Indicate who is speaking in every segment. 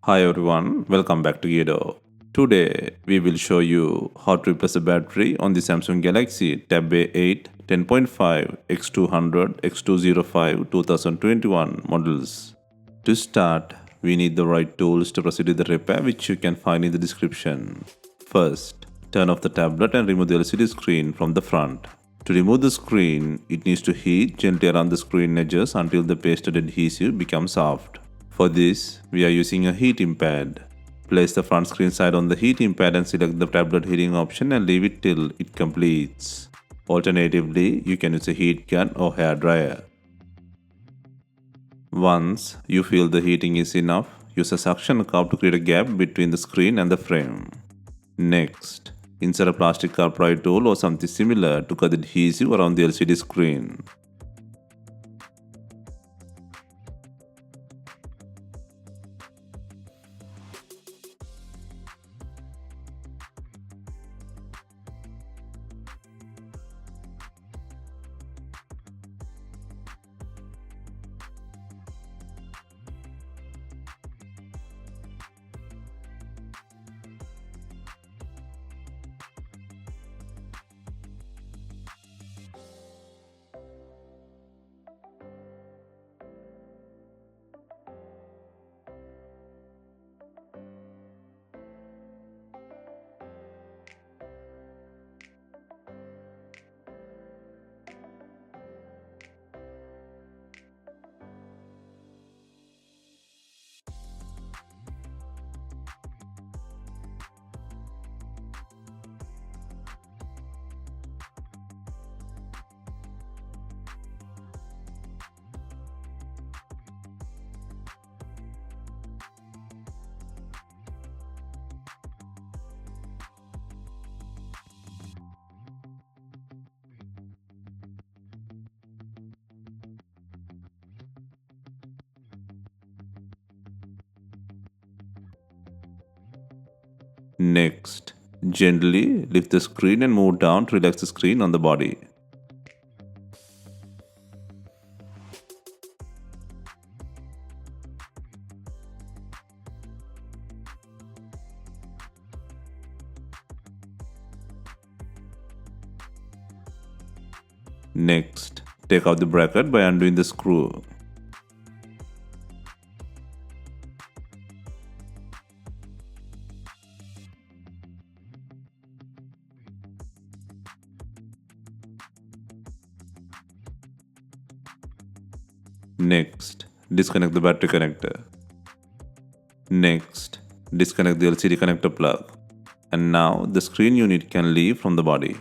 Speaker 1: Hi everyone, welcome back to DYOR. Today we will show you how to replace a battery on the Samsung Galaxy Tab A8 10.5 X200 X205 2021 models. To start, we need the right tools to proceed with the repair, which you can find in the description. First, turn off the tablet and remove the LCD screen from the front. To remove the screen, it needs to heat gently around the screen edges until the pasted adhesive becomes soft. For this, we are using a heating pad. Place the front screen side on the heating pad and select the tablet heating option and leave it till it completes. Alternatively, you can use a heat gun or hair dryer. Once you feel the heating is enough, use a suction cup to create a gap between the screen and the frame. Next, insert a plastic car pry tool or something similar to cut the adhesive around the LCD screen. Next, gently lift the screen and move down to relax the screen on the body. Next, take out the bracket by undoing the screw. Next, disconnect the battery connector. Next, disconnect the LCD connector plug. And now the screen unit can leave from the body.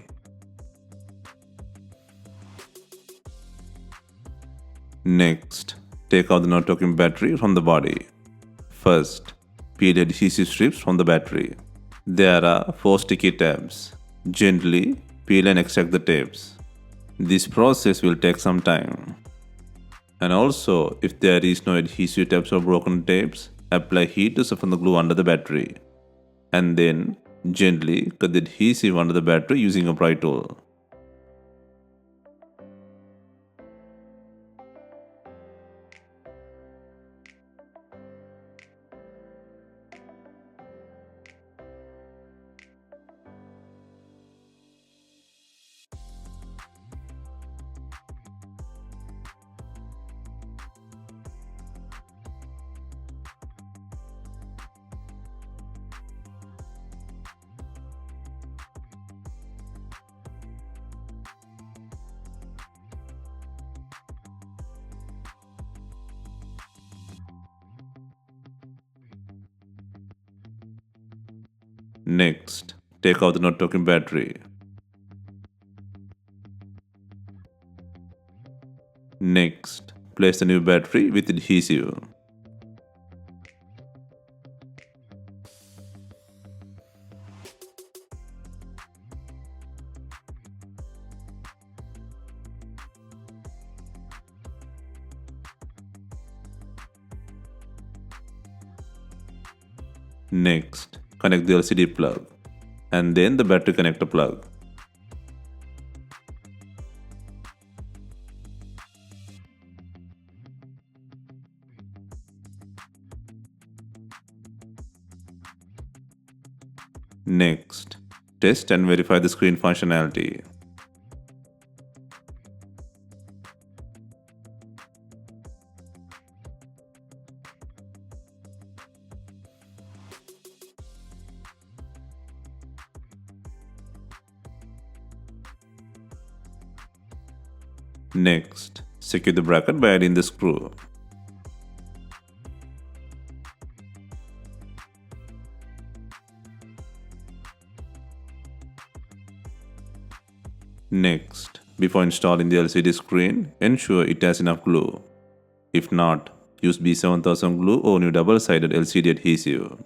Speaker 1: Next, take out the not talking battery from the body. First, peel adhesive strips from the battery. There are 4 sticky tabs. Gently peel and extract the tabs. This process will take some time. And also, if there is no adhesive tabs or broken tabs, apply heat to soften the glue under the battery. And then gently cut the adhesive under the battery using a pry tool. Next, take out the not talking battery. Next, place the new battery with adhesive. Next, connect the LCD plug and then the battery connector plug. Next, test and verify the screen functionality. Next, secure the bracket by adding the screw. Next, before installing the LCD screen, ensure it has enough glue. If not, use B7000 glue or new double-sided LCD adhesive.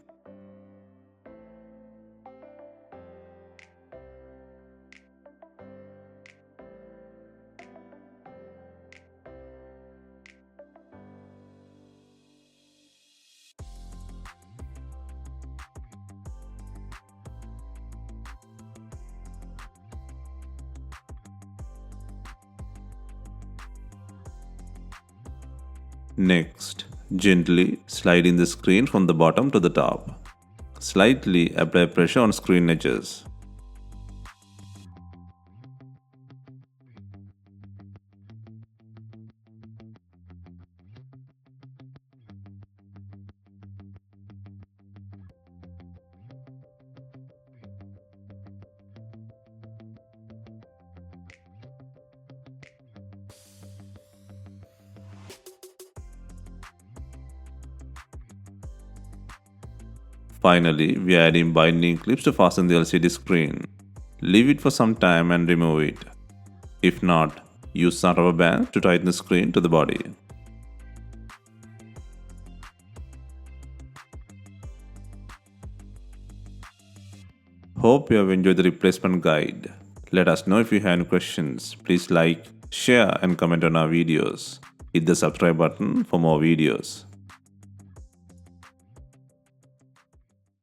Speaker 1: Next, gently slide in the screen from the bottom to the top. Slightly apply pressure on screen edges. Finally, we are adding binding clips to fasten the LCD screen. Leave it for some time and remove it. If not, use some rubber band to tighten the screen to the body. Hope you have enjoyed the replacement guide. Let us know if you have any questions. Please like, share and comment on our videos. Hit the subscribe button for more videos.